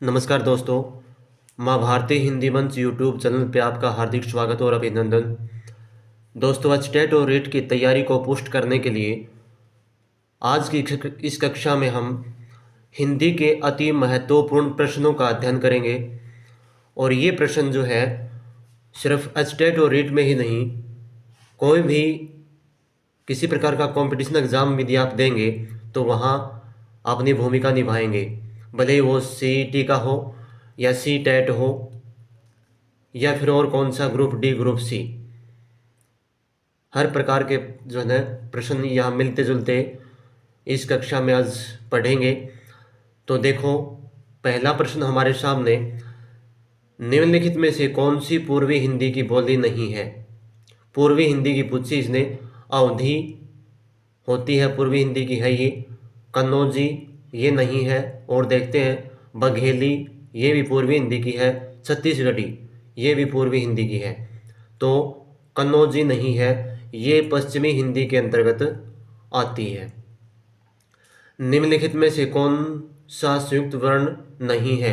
नमस्कार दोस्तों। माँ भारती हिंदी मंच यूट्यूब चैनल पे आपका हार्दिक स्वागत और अभिनंदन। दोस्तों, आज टेट और रीट की तैयारी को पुष्ट करने के लिए आज की इस कक्षा में हम हिंदी के अति महत्वपूर्ण प्रश्नों का अध्ययन करेंगे। और ये प्रश्न जो है सिर्फ एच टेट और रीट में ही नहीं, कोई भी किसी प्रकार का कंपटीशन एग्ज़ाम यदि आप देंगे तो वहाँ अपनी भूमिका निभाएंगे, भले ही वो सीईटी का हो या सी टेट हो या फिर और कौन सा ग्रुप डी ग्रुप सी। हर प्रकार के जो है ना प्रश्न यहाँ मिलते जुलते इस कक्षा में आज पढ़ेंगे। तो देखो, पहला प्रश्न हमारे सामने, निम्नलिखित में से कौन सी पूर्वी हिंदी की बोली नहीं है। पूर्वी हिंदी की पूछी इसने। अवधी होती है पूर्वी हिंदी की, है ये। कन्नौजी ये नहीं है। और देखते हैं बघेली, ये भी पूर्वी हिंदी की है। छत्तीसगढ़ी ये भी पूर्वी हिंदी की है। तो कन्नौजी नहीं है, ये पश्चिमी हिंदी के अंतर्गत आती है। निम्नलिखित में से कौन सा संयुक्त वर्ण नहीं है।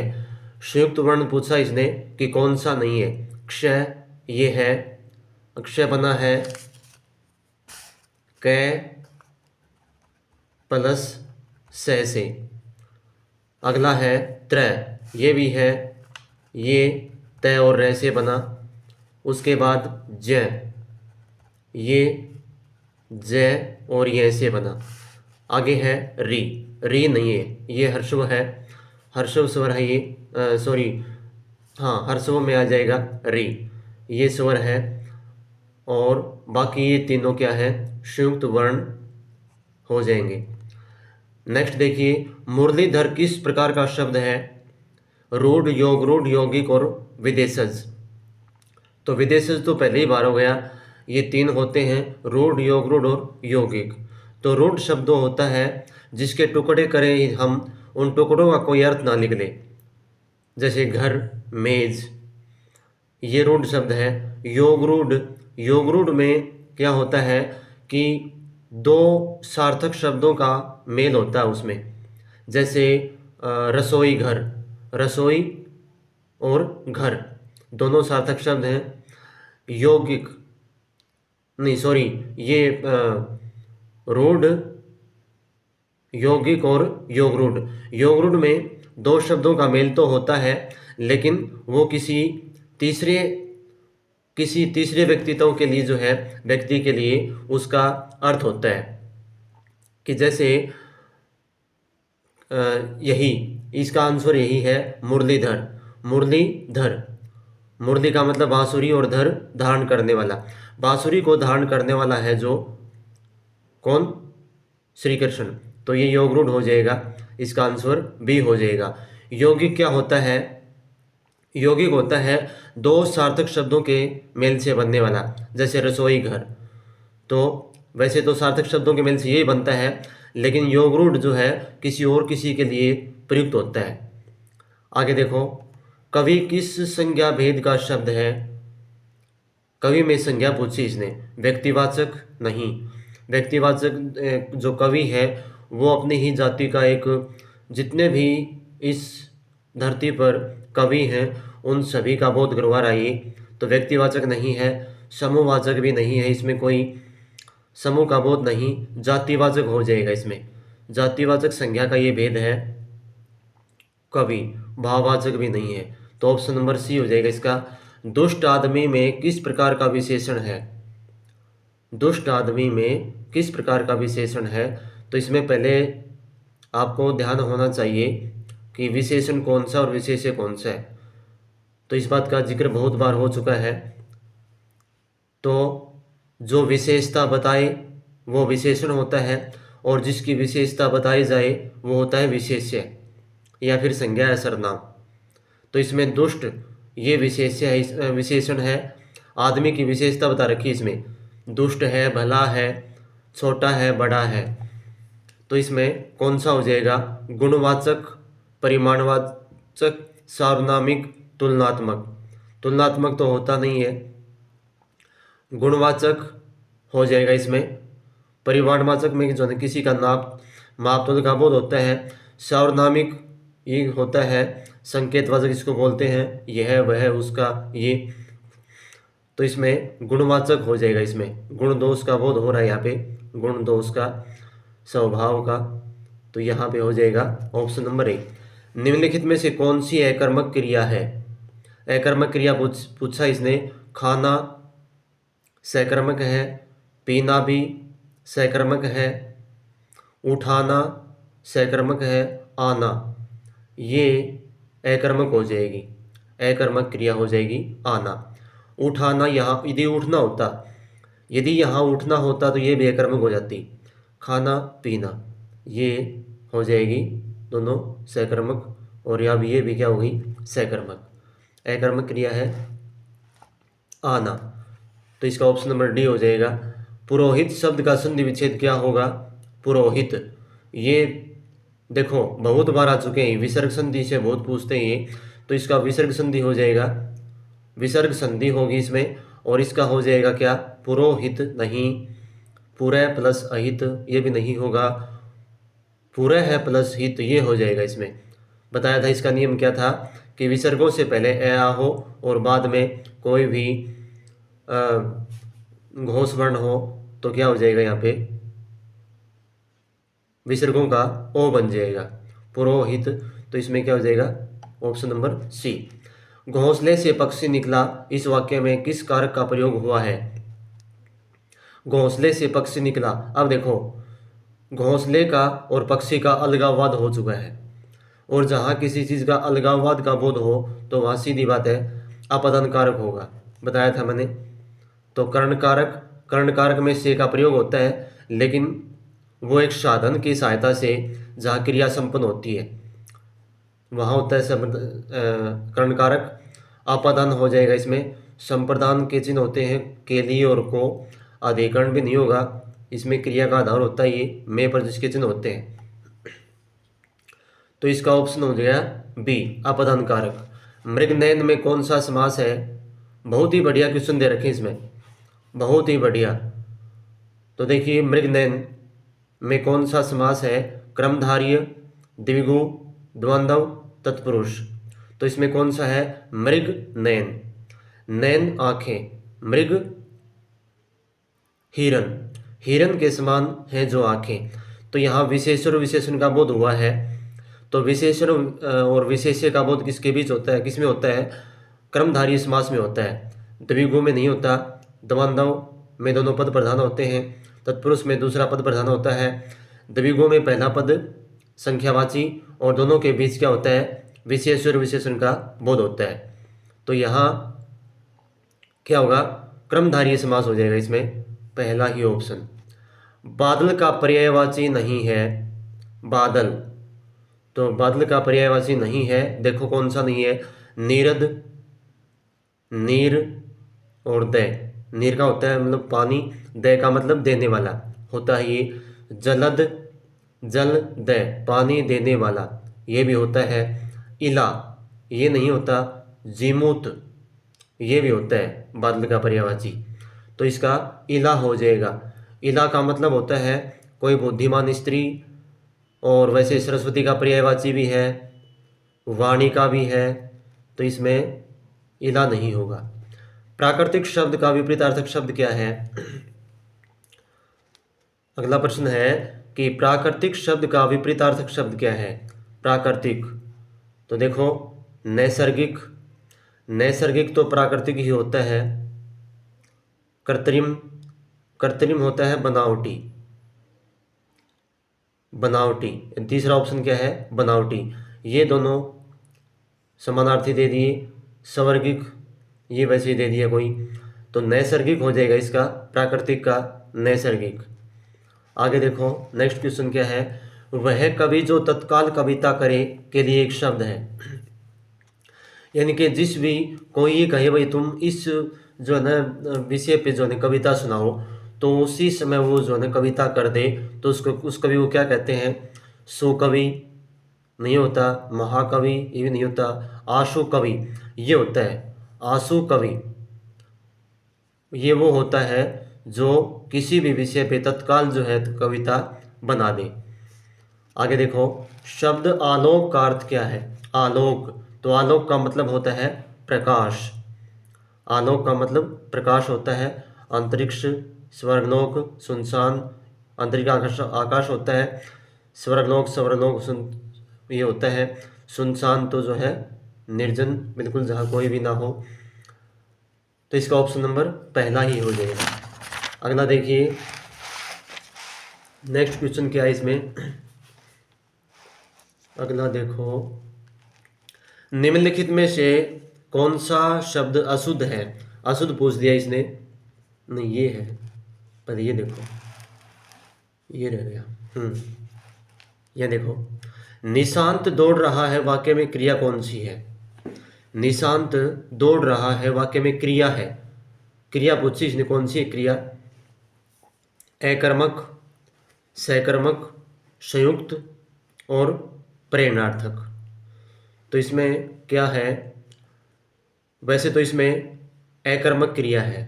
संयुक्त वर्ण पूछा इसने कि कौन सा नहीं है। क्षय ये है, अक्षय बना है कै प्लस स से। अगला है त्रय, ये भी है, ये तय और रै से बना। उसके बाद जय, ये जय और ये से बना। आगे है री, री नहीं है, ये हर्षव है, हर्षव स्वर है ये, सॉरी, हाँ हर्षव में आ जाएगा री, ये स्वर है। और बाकी ये तीनों क्या है, संयुक्त वर्ण हो जाएंगे। नेक्स्ट देखिए, मुरलीधर किस प्रकार का शब्द है। रूढ़, योग रूढ़, यौगिक और विदेशज। तो विदेशज तो पहले ही बार हो गया, ये तीन होते हैं, रूढ़, योग रूढ़ और यौगिक। तो रूढ़ शब्द होता है जिसके टुकड़े करें हम, उन टुकड़ों का कोई अर्थ ना निकले, जैसे घर, मेज, ये रूढ़ शब्द है। योग रूढ़, योग रूढ़ में क्या होता है कि दो सार्थक शब्दों का मेल होता है उसमें, जैसे रसोई घर, रसोई और घर दोनों सार्थक शब्द हैं। यौगिक नहीं, सॉरी, ये रूढ़, यौगिक और योग रूढ़। योग रूढ़ में दो शब्दों का मेल तो होता है, लेकिन वो किसी तीसरे व्यक्तित्व के लिए जो है, व्यक्ति के लिए उसका अर्थ होता है। कि जैसे यही, इसका आंसर यही है, मुरलीधर, मुरलीधर। मुरली का मतलब बांसुरी और धर धारण करने वाला। बांसुरी को धारण करने वाला है जो, कौन, श्री कृष्ण। तो ये योग रूढ़ हो जाएगा, इसका आंसर बी हो जाएगा। यौगिक क्या होता है। यौगिक होता है दो सार्थक शब्दों के मेल से बनने वाला, जैसे रसोई घर। तो वैसे तो सार्थक शब्दों के मेल से यही बनता है, लेकिन योग रूढ़ जो है किसी और किसी के लिए प्रयुक्त होता है। आगे देखो, कवि किस संज्ञा भेद का शब्द है। कवि में संज्ञा पूछी इसने, व्यक्तिवाचक नहीं। व्यक्तिवाचक जो कवि है वो अपनी ही जाति का एक, जितने भी इस धरती पर कवि हैं उन सभी का बोध करवा रहा है। तो व्यक्तिवाचक नहीं है, समूहवाचक भी नहीं है, इसमें कोई समूह का बोध नहीं, जातिवाचक हो जाएगा इसमें। जातिवाचक संज्ञा का ये भेद है कवि, भाववाचक भी नहीं है। तो ऑप्शन नंबर सी हो जाएगा इसका। दुष्ट आदमी में किस प्रकार का विशेषण है। दुष्ट आदमी में किस प्रकार का विशेषण है। तो इसमें पहले आपको ध्यान होना चाहिए कि विशेषण कौन सा और विशेष्य कौन सा है। तो इस बात का जिक्र बहुत बार हो चुका है। तो जो विशेषता बताए वो विशेषण होता है, और जिसकी विशेषता बताई जाए वो होता है विशेष्य या फिर संज्ञा या सर्वनाम। तो इसमें दुष्ट ये विशेष्य है, विशेषण है। आदमी की विशेषता बता रखी है इसमें, दुष्ट है, भला है, छोटा है, बड़ा है। तो इसमें कौन सा हो जाएगा, गुणवाचक, परिमाणवाचक, सार्वनामिक, तुलनात्मक। तुलनात्मक तो होता नहीं है, गुणवाचक हो जाएगा इसमें। परिमाणवाचक में जो है किसी का नाप, मापतोल का बोध होता है। सार्वनामिक ये होता है संकेतवाचक, इसको बोलते हैं यह वह उसका ये। तो इसमें गुणवाचक हो जाएगा, इसमें गुण दोष का बोध हो रहा है यहाँ पे, गुण दोष का, स्वभाव का। तो यहाँ पे हो जाएगा ऑप्शन नंबर ए। निम्नलिखित में से कौन सी अकर्मक क्रिया है? अकर्मक क्रिया पूछा इसने। खाना सकर्मक है, पीना भी सकर्मक है, उठाना सकर्मक है, आना ये अकर्मक हो जाएगी, अकर्मक क्रिया हो जाएगी आना। उठाना, यहाँ यदि उठना होता, यदि यहाँ उठना होता तो ये भी अकर्मक हो जाती। खाना पीना ये हो जाएगी दोनों सकर्मक, और यहाँ भी ये भी क्या होगी सकर्मक। अकर्मक क्रिया है आना, तो इसका ऑप्शन नंबर डी हो जाएगा। पुरोहित शब्द का संधि विच्छेद क्या होगा? पुरोहित, ये देखो बहुत बार आ चुके हैं, विसर्ग संधि से बहुत पूछते हैं ये, तो इसका विसर्ग संधि हो जाएगा, विसर्ग संधि होगी इसमें, और इसका हो जाएगा क्या? पुरोहित नहीं, पुरय प्लस अहित ये भी नहीं होगा, पुरय है प्लस हित ये हो जाएगा। इसमें बताया था इसका नियम क्या था कि विसर्गों से पहले ए आ हो और बाद में कोई भी घोष वर्ण हो तो क्या हो जाएगा, यहाँ पे विसर्गों का ओ बन जाएगा, पुरोहित। तो इसमें क्या हो जाएगा ऑप्शन नंबर सी। घोंसले से पक्षी निकला, इस वाक्य में किस कारक का प्रयोग हुआ है? घोंसले से पक्षी निकला, अब देखो घोंसले का और पक्षी का अलगाववाद हो चुका है, और जहाँ किसी चीज़ का अलगाववाद का बोध हो तो वहाँ सीधी बात है अपदन कारक होगा, बताया था मैंने। तो कर्ण कारक, कर्ण कारक में से का प्रयोग होता है, लेकिन वो एक साधन की सहायता से जहाँ क्रिया संपन्न होती है वहाँ होता है कर्ण कारक। अपादान हो जाएगा, इसमें संप्रदान के चिन्ह होते हैं के लिए और को, अधिकरण भी नहीं होगा, इसमें क्रिया का आधार होता है ये में पर जिसके चिन्ह होते हैं। तो इसका ऑप्शन हो गया बी अपादान कारक। मृगनयन में कौन सा समास है? बहुत ही बढ़िया क्वेश्चन दे रखे इसमें, बहुत ही बढ़िया। तो देखिए मृगनयन में कौन सा समास है? क्रमधारय, द्विगु, द्वंद्व, तत्पुरुष। तो इसमें कौन सा है? मृग नयन, नयन आंखें, मृग हिरन, हिरन के समान है जो आंखें। तो यहाँ विशेषण और विशेषण का बोध हुआ है, तो विशेषण और विशेष्य का बोध किसके बीच होता है, किसमें होता है? क्रमधारय समास में होता है, द्विगु में नहीं होता, द्वंद्व में दोनों पद प्रधान होते हैं, तत्पुरुष में दूसरा पद प्रधान होता है, द्विगु में पहला पद संख्यावाची, और दोनों के बीच क्या होता है? विशेष और विशेषण का बोध होता है। तो यहाँ क्या होगा? क्रमधारय समास हो जाएगा इसमें, पहला ही ऑप्शन। बादल का पर्यायवाची नहीं है, बादल, तो बादल का पर्यायवाची नहीं है, देखो कौन सा नहीं है? नीरद, नीर और दय, नीर का होता है मतलब पानी, दय का मतलब देने वाला होता है ये, जलद, जल दय पानी देने वाला ये भी होता है, इला ये नहीं होता, जीमूत ये भी होता है बादल का पर्यायवाची। तो इसका इला हो जाएगा। इला का मतलब होता है कोई बुद्धिमान स्त्री, और वैसे सरस्वती का पर्यायवाची भी है, वाणी का भी है, तो इसमें इला नहीं होगा। प्राकृतिक शब्द का विपरीतार्थक शब्द क्या है? अगला प्रश्न है कि प्राकृतिक शब्द का विपरीतार्थक शब्द क्या है? प्राकृतिक, तो देखो नैसर्गिक, नैसर्गिक तो प्राकृतिक ही होता है, कृत्रिम, कृत्रिम होता है बनावटी, बनावटी, तीसरा ऑप्शन क्या है? बनावटी, ये दोनों समानार्थी दे दिए, स्वर्गिक ये वैसे ही दे दिया कोई, तो नैसर्गिक हो जाएगा इसका, प्राकृतिक का नैसर्गिक। आगे देखो नेक्स्ट क्वेश्चन क्या है? वह कवि जो तत्काल कविता करे के लिए एक शब्द है, यानी कि जिस भी कोई ये कहे भाई तुम इस जो है ना विषय पे जो है ना कविता सुनाओ, तो उसी समय वो जो है ना कविता कर दे, तो उसको उस कवि को क्या कहते हैं? सुकवि नहीं होता, महाकवि ये भी नहीं होता, आशु कवि ये होता है, आशु कवि ये वो होता है जो किसी भी विषय पे तत्काल जो है कविता बना दे। आगे देखो, शब्द आलोक का अर्थ क्या है? आलोक, तो आलोक का मतलब होता है प्रकाश। आलोक का मतलब प्रकाश होता है। अंतरिक्ष, स्वर्गलोक, सुनसान, अंतरिक्ष आकाश आकाश होता है। स्वर्गलोक, स्वर्गलोक सुन ये होता है। सुनसान तो जो है निर्जन, बिल्कुल जहाँ कोई भी ना हो। तो इसका ऑप्शन नंबर पहला ही हो जाएगा। अगला देखिए, नेक्स्ट क्वेश्चन क्या है इसमें। अगला देखो, निम्नलिखित में से कौन सा शब्द अशुद्ध है? अशुद्ध पूछ दिया इसने, नहीं ये है, पर ये देखो, ये रह गया। ये देखो, निशांत दौड़ रहा है, वाक्य में क्रिया कौन सी है? निशांत दौड़ रहा है, वाक्य में क्रिया है। क्रिया पूछी इसने, कौन सी है क्रिया? एकर्मक, सहकर्मक, संयुक्त और प्रेरणार्थक। तो इसमें क्या है? वैसे तो इसमें एकर्मक क्रिया है।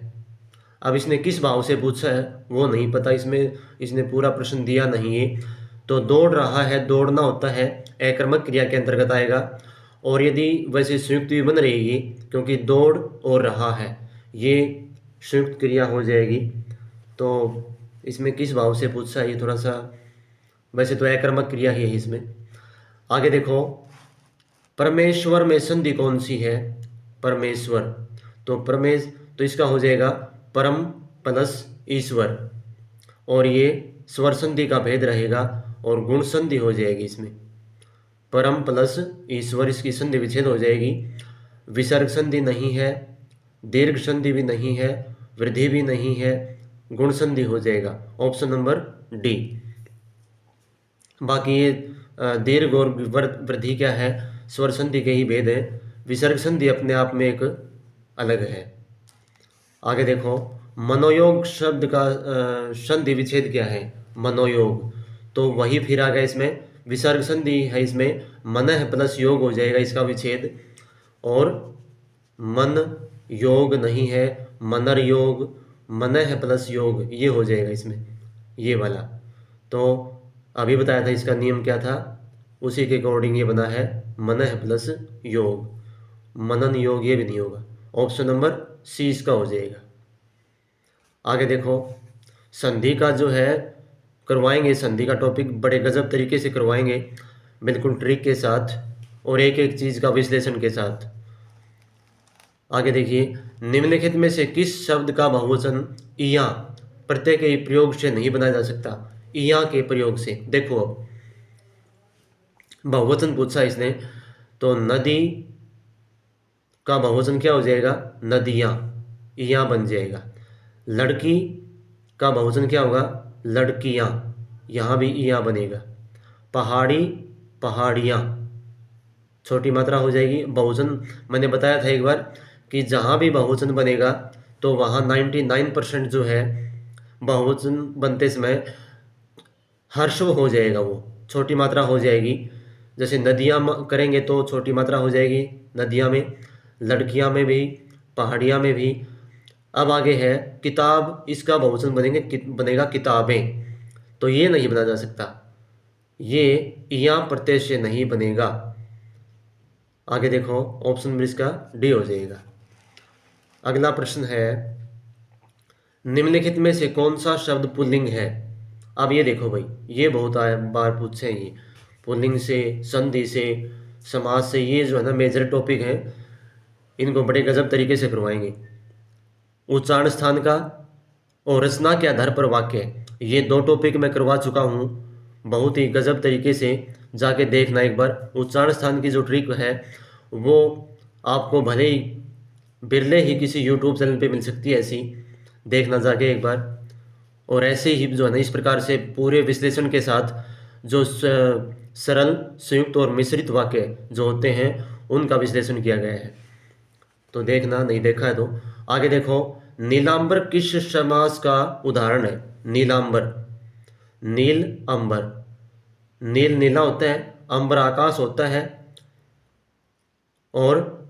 अब इसने किस भाव से पूछा है वो नहीं पता, इसमें इसने पूरा प्रश्न दिया नहीं है। तो दौड़ रहा है, दौड़ना होता है, एकर्मक क्रिया के अंतर्गत आएगा। और यदि वैसे संयुक्त भी बन रही है, क्योंकि दौड़ और रहा है ये संयुक्त क्रिया हो जाएगी। तो इसमें किस भाव से पूछा है ये थोड़ा सा, वैसे तो एकर्मक क्रिया ही है इसमें। आगे देखो, परमेश्वर में संधि कौन सी है? परमेश्वर, तो तो इसका हो जाएगा परम प्लस ईश्वर, और ये स्वर संधि का भेद रहेगा और गुण संधि हो जाएगी इसमें। परम प्लस ईश्वर, इसकी संधि विच्छेद हो जाएगी। विसर्ग संधि नहीं है, दीर्घ संधि भी नहीं है, वृद्धि भी नहीं है, गुण संधि हो जाएगा, ऑप्शन नंबर डी। बाकी ये दीर्घ और वृद्धि क्या है? स्वर संधि के ही भेद है। विसर्ग संधि अपने आप में एक अलग है। आगे देखो, मनोयोग शब्द का संधि विच्छेद क्या है? मनोयोग, तो वही फिर आ गया इसमें, विसर्ग संधि है इसमें, मनः प्लस योग हो जाएगा इसका विच्छेद। और मन योग नहीं है, मनर योग, मनः प्लस योग ये हो जाएगा इसमें, ये वाला। तो अभी बताया था इसका नियम क्या था, उसी के अकॉर्डिंग ये बना है, मनः प्लस योग। मनन योग ये भी नहीं होगा, ऑप्शन नंबर सी इसका हो जाएगा। आगे देखो, संधि का जो है करवाएंगे, संधि का टॉपिक बड़े गजब तरीके से करवाएंगे, बिल्कुल ट्रिक के साथ और एक एक चीज़ का विश्लेषण के साथ। आगे देखिए, निम्नलिखित में से किस शब्द का बहुवचन इया प्रत्यय के प्रयोग से नहीं बनाया जा सकता? इया के प्रयोग से। देखो अब बहुवचन पूछा इसने, तो नदी का बहुवचन क्या हो जाएगा? नदियाँ, इया बन जाएगा। लड़की का बहुवचन क्या होगा? लड़कियाँ, यहाँ भी इया बनेगा। पहाड़ी, पहाड़ियाँ, छोटी मात्रा हो जाएगी। बहुवचन मैंने बताया था एक बार कि जहाँ भी बहुवचन बनेगा तो वहाँ 99% जो है बहुवचन बनते समय हर्षव हो जाएगा, वो छोटी मात्रा हो जाएगी। जैसे नदियाँ करेंगे तो छोटी मात्रा हो जाएगी नदियाँ में, लड़कियाँ में भी, पहाड़ियाँ में भी। अब आगे है किताब, इसका बहुवचन बनेगा किताबें, तो ये नहीं बना जा सकता, ये या प्रत्यय से नहीं बनेगा। आगे देखो, ऑप्शन नंबर इसका डी हो जाएगा। अगला प्रश्न है, निम्नलिखित में से कौन सा शब्द पुल्लिंग है? अब ये देखो भाई, ये बहुत बार पूछे हैं ये, पुल्लिंग से, संधि से, समास से, ये जो है ना मेजर टॉपिक है, इनको बड़े गजब तरीके से करवाएंगे। उच्चारण स्थान का और रचना के आधार पर वाक्य, ये दो टॉपिक मैं करवा चुका हूँ, बहुत ही गजब तरीके से, जाके देखना एक बार। उच्चारण स्थान की जो ट्रिक है वो आपको भले ही बिरले ही किसी यूट्यूब चैनल पे मिल सकती है, ऐसी देखना जाके एक बार। और ऐसे ही जो है ना इस प्रकार से पूरे विश्लेषण के साथ जो सरल, संयुक्त और मिश्रित वाक्य जो होते हैं उनका विश्लेषण किया गया है, तो देखना, नहीं देखा है तो। आगे देखो, नीलांबर किस समास का उदाहरण है? नीलांबर, नील अंबर, नील नीला होता है, अंबर आकाश होता है, और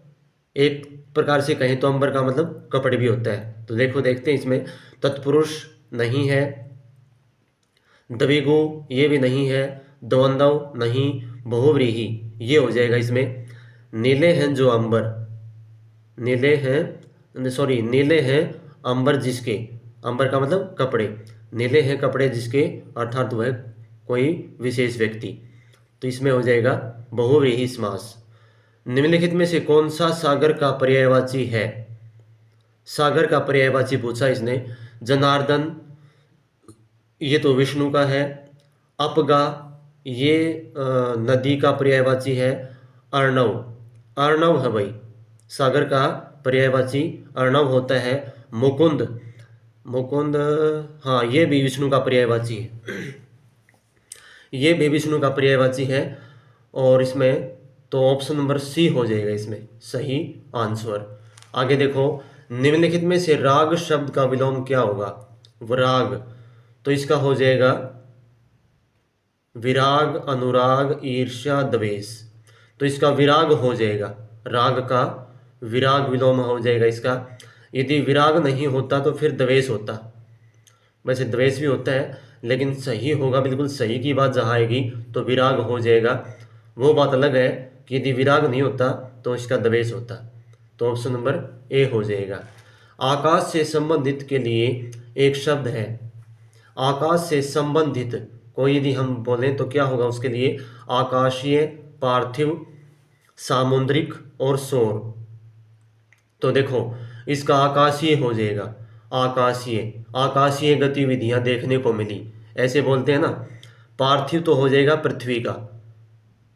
एक प्रकार से कहें तो अंबर का मतलब कपड़े भी होता है। तो देखो, देखते हैं इसमें, तत्पुरुष नहीं है, द्विगु ये भी नहीं है, द्वंद्व नहीं, बहुव्रीहि, ये हो जाएगा इसमें। नीले हैं जो अंबर, नीले हैं, सॉरी, नीले हैं अंबर जिसके, अंबर का मतलब कपड़े, नीले हैं कपड़े जिसके, अर्थात वह कोई विशेष व्यक्ति। तो इसमें हो जाएगा बहुव्रीहि समास। निम्नलिखित में से कौन सा सागर का पर्यायवाची है? सागर का पर्यायवाची पूछा इसने। जनार्दन, ये तो विष्णु का है। अपगा, ये नदी का पर्यायवाची है। अर्णव, अर्णव है भाई, सागर का पर्यायवाची अर्णव होता है। मुकुंद, मुकुंद, हाँ, ये भी विष्णु का पर्यायवाची है। ये भी विष्णु का पर्यायवाची है। और इसमें तो ऑप्शन नंबर सी हो जाएगा इसमें सही आंसर। आगे देखो, निम्नलिखित में से राग शब्द का विलोम क्या होगा? विराग, तो इसका हो जाएगा विराग, अनुराग, ईर्ष्या, द्वेष। तो इसका विराग हो जाएगा, राग का विराग विलोम हो जाएगा इसका। यदि विराग नहीं होता तो फिर द्वेष होता। वैसे द्वेष भी होता है, लेकिन सही होगा, बिल्कुल सही की बात जहाँ आएगी तो विराग हो जाएगा। वो बात अलग है कि यदि विराग नहीं होता तो इसका द्वेष होता। तो ऑप्शन नंबर ए हो जाएगा। आकाश से संबंधित के लिए एक शब्द है। आकाश से संबंधित कोई यदि हम बोलें तो क्या होगा उसके लिए? आकाशीय, पार्थिव, सामुद्रिक और सौर। तो देखो, इसका आकाशीय हो जाएगा। आकाशीय, आकाशीय गतिविधियां देखने को मिली, ऐसे बोलते हैं ना। पार्थिव तो हो जाएगा पृथ्वी का,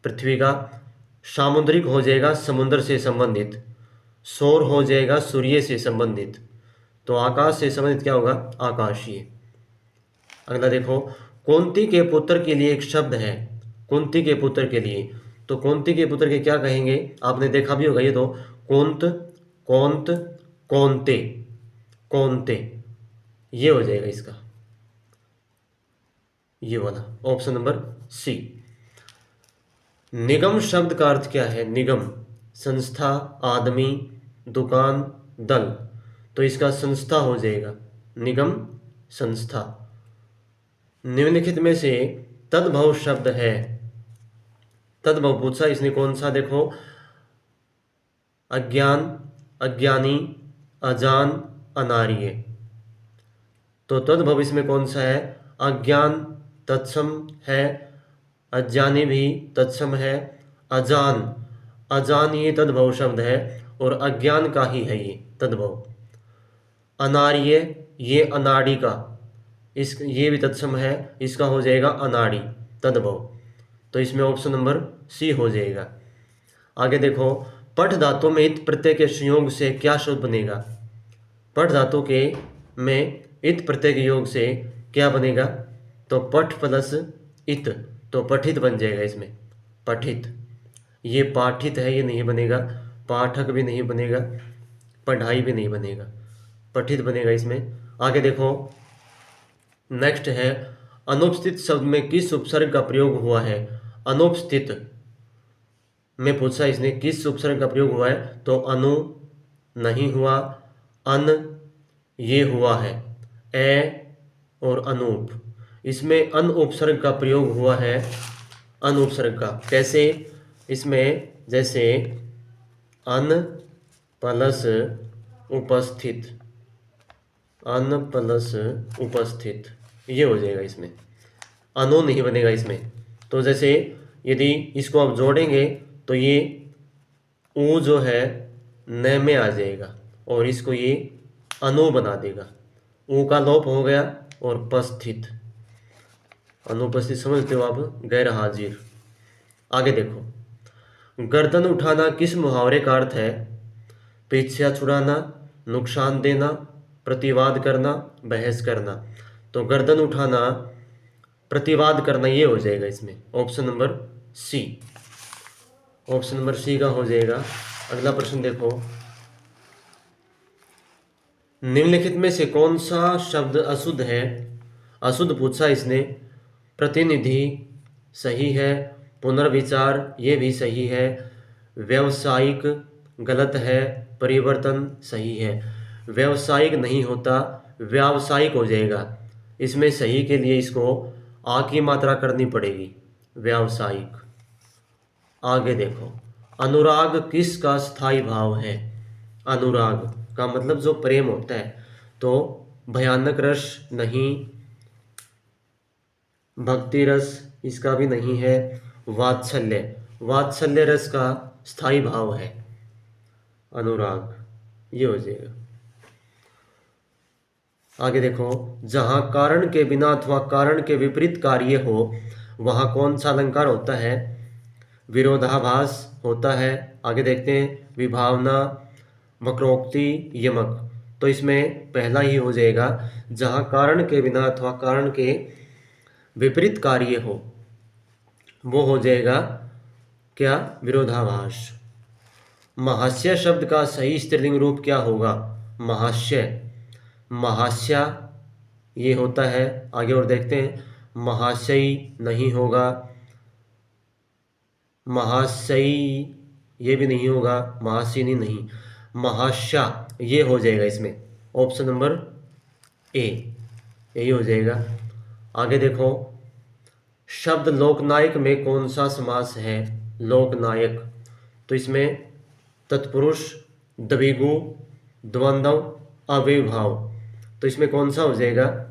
पृथ्वी का। सामुद्रिक हो जाएगा समुद्र से संबंधित। सौर हो जाएगा सूर्य से संबंधित। तो आकाश से संबंधित क्या होगा? आकाशीय। अगला देखो, कुंती के पुत्र के लिए एक शब्द है। कुंती के पुत्र के लिए, तो कुंती के पुत्र के क्या कहेंगे? आपने देखा भी होगा ये तो, कुंत, कौंत, कौंते, कौंते, ये हो जाएगा इसका, ये वाला ऑप्शन नंबर सी। निगम शब्द का अर्थ क्या है? निगम, संस्था, आदमी, दुकान, दल। तो इसका संस्था हो जाएगा, निगम, संस्था। निम्नलिखित में से तद्भव शब्द है। तद्भव पूछा इसने कौन सा? देखो, अज्ञान, अज्ञानी, अजान, अनार्य। तो तद्भव इसमें कौन सा है? अज्ञान तत्सम है, अज्ञानी भी तत्सम है, अजान, अजान ये तद्भव शब्द है और अज्ञान का ही है ये तद्भव। अनार्य, ये अनाड़ी का, इस ये भी तत्सम है, इसका हो जाएगा अनाड़ी, तद्भव। तो इसमें ऑप्शन नंबर सी हो जाएगा। आगे देखो, पठ धातु में इत प्रत्यय के संयोग से क्या शब्द बनेगा? पठ धातु के में इत प्रत्यय के योग से क्या बनेगा? तो पठ प्लस इत, तो पठित बन जाएगा इसमें, पठित। ये पाठित है, ये नहीं बनेगा। पाठक भी नहीं बनेगा, पढ़ाई भी नहीं बनेगा, पठित बनेगा इसमें। आगे देखो, नेक्स्ट है, अनुपस्थित शब्द में किस उपसर्ग का प्रयोग हुआ है? अनुपस्थित में पूछा इसने किस उपसर्ग का प्रयोग हुआ है? तो अनु नहीं हुआ, अन ये हुआ है, ए और अनूप। इसमें अन उपसर्ग का प्रयोग हुआ है। अन उपसर्ग का कैसे? इसमें जैसे अन प्लस उपस्थित, अन प्लस उपस्थित, ये हो जाएगा इसमें, अनु नहीं बनेगा इसमें। तो जैसे यदि इसको आप जोड़ेंगे तो ये ऊ जो है न में आ जाएगा और इसको ये अनु बना देगा। ऊ का लोप हो गया और उपस्थित, अनुपस्थित समझते हो आप, गैर हाजिर। आगे देखो, गर्दन उठाना किस मुहावरे का अर्थ है? पीछा छुड़ाना, नुकसान देना, प्रतिवाद करना, बहस करना। तो गर्दन उठाना, प्रतिवाद करना, ये हो जाएगा इसमें option number C. Option number C का हो जाएगा। अगला प्रश्न देखो, निम्नलिखित में से कौन सा शब्द अशुद्ध है? अशुद्ध पूछा इसने। प्रतिनिधि सही है, पुनर्विचार ये भी सही है, व्यावसायिक गलत है, परिवर्तन सही है। व्यावसायिक नहीं होता, व्यावसायिक हो जाएगा। इसमें सही के लिए इसको आ की मात्रा करनी पड़ेगी, व्यावसायिक। आगे देखो, अनुराग किसका स्थायी भाव है? अनुराग का मतलब जो प्रेम होता है, तो भयानक रस नहीं, भक्ति रस इसका भी नहीं है, वात्सल्य, वात्सल्य रस का स्थायी भाव है अनुराग, ये हो जाएगा। आगे देखो, जहां कारण के बिना अथवा कारण के विपरीत कार्य हो वहां कौन सा अलंकार होता है? विरोधाभास होता है। आगे देखते हैं, विभावना, वक्रोक्ति, यमक। तो इसमें पहला ही हो जाएगा, जहां कारण के बिना अथवा कारण के विपरीत कार्य हो, वो हो जाएगा क्या? विरोधाभास। महास्य शब्द का सही स्त्रीलिंग रूप क्या होगा? महास्य, महास्या ये होता है। आगे और देखते हैं, महाशयी नहीं होगा, महाशयी ये भी नहीं होगा, महासिनी नहीं, महाशा ये हो जाएगा इसमें, ऑप्शन नंबर ए यही हो जाएगा। आगे देखो, शब्द लोकनायक में कौन सा समास है? लोकनायक, तो इसमें तत्पुरुष, द्विगु, द्वंद्व, अव्ययभाव, तो इसमें कौन सा हो जाएगा?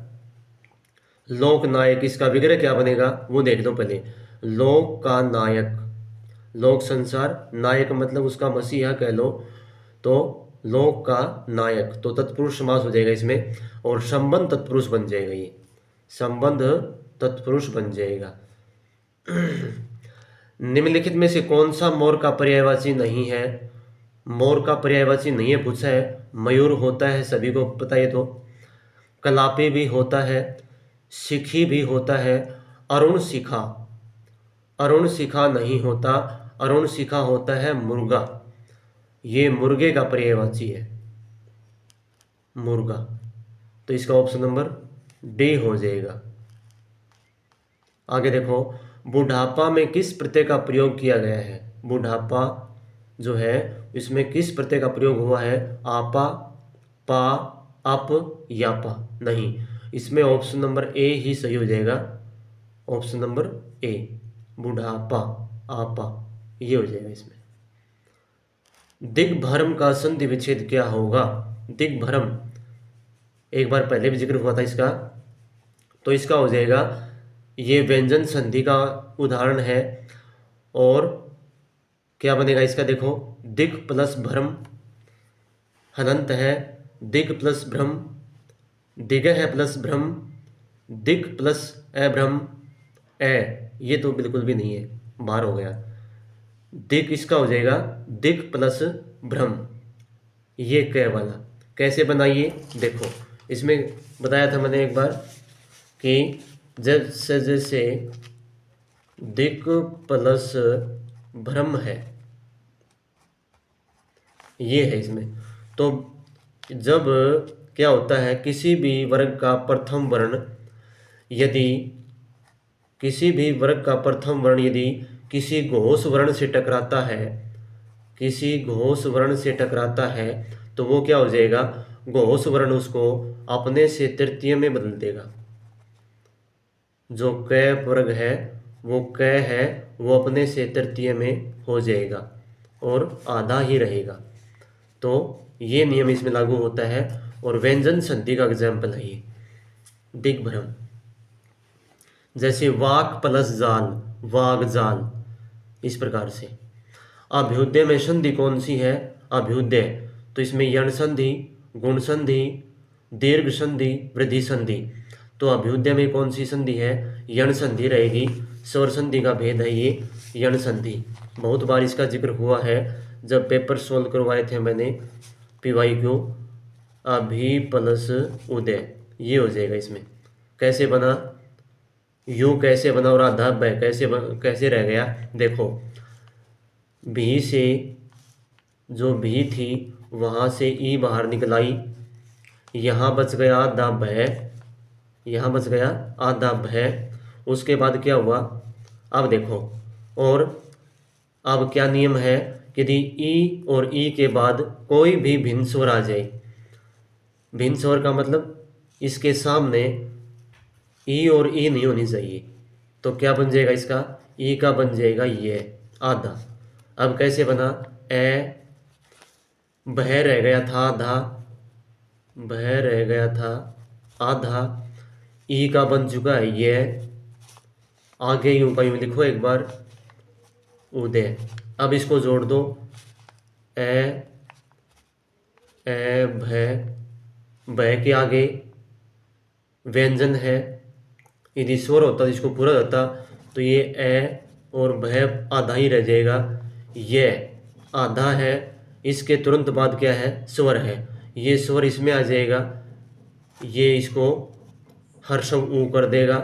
लोकनायक। इसका विग्रह क्या बनेगा वो देख दो पहले। लोक का नायक, लोक संसार, नायक मतलब उसका मसीहा कह लो, तो लोक का नायक, तो तत्पुरुष समास हो जाएगा इसमें, और संबंध तत्पुरुष बन जाएगा, ये संबंध तत्पुरुष बन जाएगा। निम्नलिखित में से कौन सा मोर का पर्यायवाची नहीं है? मोर का पर्यायवाची नहीं है पूछा है। मयूर होता है, सभी को पता है। तो कलापी भी होता है, शिखी भी होता है, अरुण शिखा, अरुण शिखा नहीं होता, अरुण शिखा होता है मुर्गा, ये मुर्गे का पर्यायवाची है, मुर्गा। तो इसका ऑप्शन नंबर डी हो जाएगा। आगे देखो, बुढ़ापा में किस प्रत्यय का प्रयोग किया गया है? बुढ़ापा जो है इसमें किस प्रत्यय का प्रयोग हुआ है? आपा, पा, अप, यापा नहीं, इसमें ऑप्शन नंबर ए ही सही हो जाएगा, ऑप्शन नंबर ए, बुढ़ापा, आपा ये हो जाएगा इसमें। दिग्भ्रम का संधि विच्छेद क्या होगा? दिग्भ्रम एक बार पहले भी जिक्र हुआ था इसका, तो इसका हो जाएगा, ये व्यंजन संधि का उदाहरण है। और क्या बनेगा इसका? देखो, दिग प्लस भ्रम, हलंत है, दिग प्लस भ्रम, दिग है प्लस भ्रम, दिग प्लस अभ्रम, ये तो बिल्कुल भी नहीं है, बाहर हो गया। दिग इसका हो जाएगा दिग प्लस भ्रम, ये क वाला। कैसे बनाइए देखो, इसमें बताया था मैंने एक बार कि जैसे जैसे दिग प्लस भ्रम है, ये है इसमें, तो जब क्या होता है, किसी भी वर्ग का प्रथम वर्ण यदि किसी भी वर्ग का प्रथम वर्ण यदि किसी घोष वर्ण से टकराता है, किसी घोष वर्ण से टकराता है, तो वो क्या हो जाएगा? घोष वर्ण उसको अपने से तृतीय में बदल देगा। जो क वर्ग है वो क है, वो अपने से तृतीय में हो जाएगा और आधा ही रहेगा। तो ये नियम इसमें लागू होता है। और व्यंजन संधि का एग्जाम्पल है ये दिग्भ्रम। जैसे वाक प्लस जाल, वाग जाल, इस प्रकार से। अभ्युदय में संधि कौन सी है? अभ्युदय, तो इसमें यण संधि, गुण संधि, दीर्घ संधि, वृद्धि संधि। तो अभ्युदय में कौन सी संधि है? यण संधि रहेगी। स्वर संधि का भेद है ये यण संधि। बहुत बार इसका जिक्र हुआ है जब पेपर सोल्व करवाए थे मैंने पीवाई को। अभी प्लस उदय, ये हो जाएगा इसमें। कैसे बना? यू कैसे बना और आधा ब कैसे रह गया? देखो, भी से जो भी थी वहाँ से ई बाहर निकल आई, यहाँ बच गया आधा भय, यहाँ बच गया आधा भय। उसके बाद क्या हुआ? अब देखो, और अब क्या नियम है? यदि ई और ई के बाद कोई भी भिन्न स्वर आ जाए, भिन्न स्वर का मतलब इसके सामने ई और ई नहीं होनी चाहिए, तो क्या बन जाएगा इसका? ई का बन जाएगा ये आधा। अब कैसे बना, ए भय रह गया था आधा, भय रह गया था आधा, ई का बन चुका है ये, आगे यूं का यूं लिखो एक बार, उदय। अब इसको जोड़ दो, ए भय, भय के आगे व्यंजन है, यदि स्वर होता तो इसको पूरा होता, तो ये ए और भय आधा ही रह जाएगा, ये आधा है, इसके तुरंत बाद क्या है, स्वर है, ये स्वर इसमें आ जाएगा, ये इसको हर्षम ऊ कर देगा,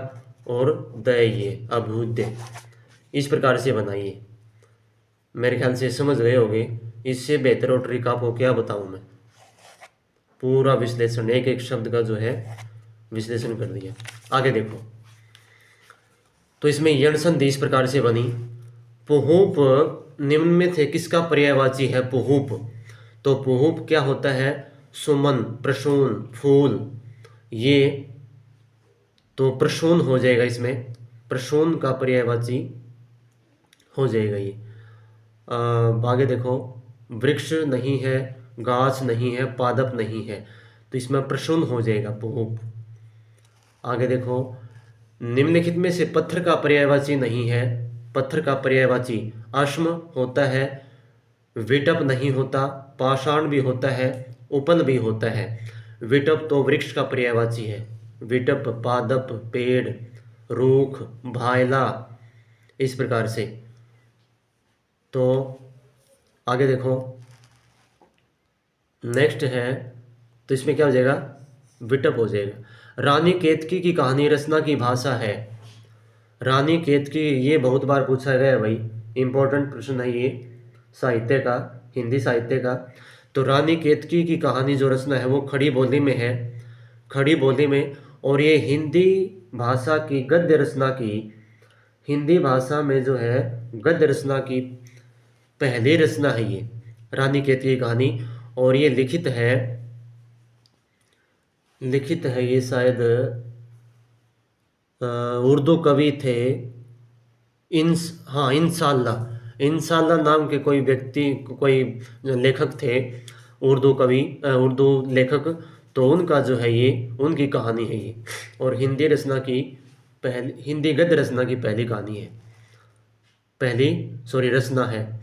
और दय ये अभ्युदय। इस प्रकार से बनाइए। मेरे ख्याल से समझ गए होंगे। इससे बेहतर और ट्रिक आपको क्या बताऊं मैं, पूरा विश्लेषण एक एक शब्द का जो है विश्लेषण कर दिया। आगे देखो, तो इसमें यण संधि इस प्रकार से बनी, पुहूप निम्न में थे किसका पर्यायवाची है, पुहूप। तो पुहूप क्या होता है, सुमन, प्रसून, फूल, ये तो प्रसून हो जाएगा, इसमें प्रसून का पर्यायवाची हो जाएगा ये। आगे देखो, वृक्ष नहीं है, गाछ नहीं है, पादप नहीं है, तो इसमें प्रसून हो जाएगा पुहूप। आगे देखो, निम्नलिखित में से पत्थर का पर्यायवाची नहीं है, पत्थर का पर्यायवाची अश्म होता है, विटप नहीं होता, पाषाण भी होता है, उपल भी होता है। विटप तो वृक्ष का पर्यायवाची है, विटप पादप, पेड़, रूख, भायला, इस प्रकार से। तो आगे देखो, नेक्स्ट है, तो इसमें क्या हो जाएगा, विटप हो जाएगा। रानी केतकी की कहानी रचना की भाषा है, रानी केतकी, ये बहुत बार पूछा गया है भाई, इंपॉर्टेंट प्रश्न है ये, साहित्य का, हिंदी साहित्य का। तो रानी केतकी की कहानी जो रचना है वो खड़ी बोली में है, खड़ी बोली में, और ये हिंदी भाषा की गद्य रचना की, हिंदी भाषा में जो है गद्य रचना की पहली रचना है ये रानी केतकी की कहानी। और ये लिखित है ये शायद उर्दू कवि थे, इंशाल्लाह नाम के कोई व्यक्ति, कोई लेखक थे, उर्दू कवि, उर्दू लेखक, तो उनका जो है ये, उनकी कहानी है ये, और हिंदी रचना की पहली, हिंदी गद्य रचना की पहली कहानी है, रचना है।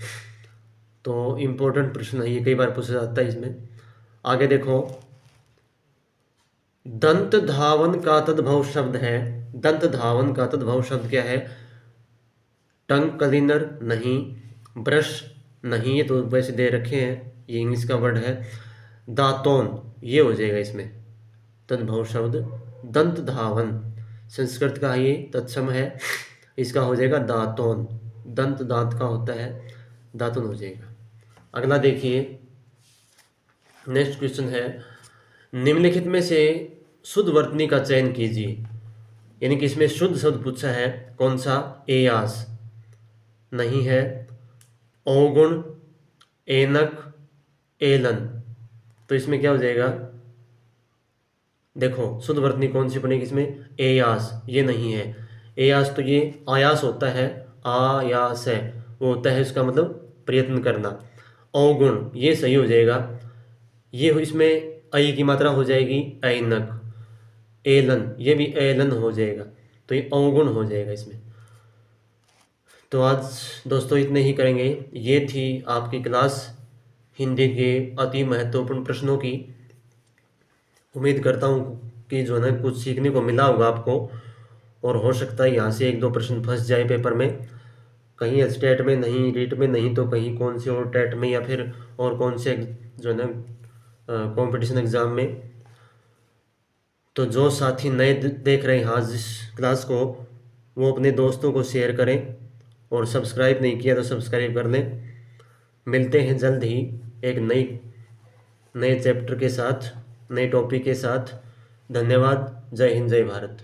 तो इम्पोर्टेंट प्रश्न है ये, कई बार पूछा जाता है इसमें। आगे देखो, दंत धावन का तद्भव शब्द है, दंत धावन का तद्भव शब्द क्या है, टंग क्लीनर नहीं, ब्रश नहीं, ये तो वैसे दे रखे हैं, ये इंग्लिश का वर्ड है, दातोन, ये हो जाएगा इसमें तद्भव शब्द, दंत धावन, संस्कृत का ये तत्सम है, इसका हो जाएगा दातोन, दंत दांत का होता है, दातुन हो जाएगा। अगला देखिए, नेक्स्ट क्वेश्चन है, निम्नलिखित में से शुद्ध वर्तनी का चयन कीजिए, यानी कि इसमें शुद्ध शब्द पूछा है, कौन सा, एयास नहीं है, अवगुण, एनक, एलन, तो इसमें क्या हो जाएगा, देखो शुद्ध वर्तनी कौन सी बनेगी इसमें, एयास, ये नहीं है, एयास तो ये आयास होता है, आयास है, वो होता है उसका मतलब प्रयत्न करना, अवगुण ये सही हो जाएगा, ये इसमें आई की मात्रा हो जाएगी ऐनक, एलन ये भी एलन हो जाएगा, तो ये अवगुण हो जाएगा इसमें। तो आज दोस्तों इतने ही करेंगे, ये थी आपकी क्लास हिंदी के अति महत्वपूर्ण प्रश्नों की। उम्मीद करता हूँ कि जो है कुछ सीखने को मिला होगा आपको, और हो सकता है यहाँ से एक दो प्रश्न फंस जाए पेपर में, कहीं स्टेट में नहीं, रीट में नहीं, तो कहीं कौन से और टेट में, या फिर और कौन से जो है ना कंपटीशन एग्ज़ाम में। तो जो साथी नए देख रहे हैं आज इस क्लास को, वो अपने दोस्तों को शेयर करें, और सब्सक्राइब नहीं किया तो सब्सक्राइब कर लें। मिलते हैं जल्द ही एक नए चैप्टर के साथ, नए टॉपिक के साथ। धन्यवाद। जय हिंद, जय भारत।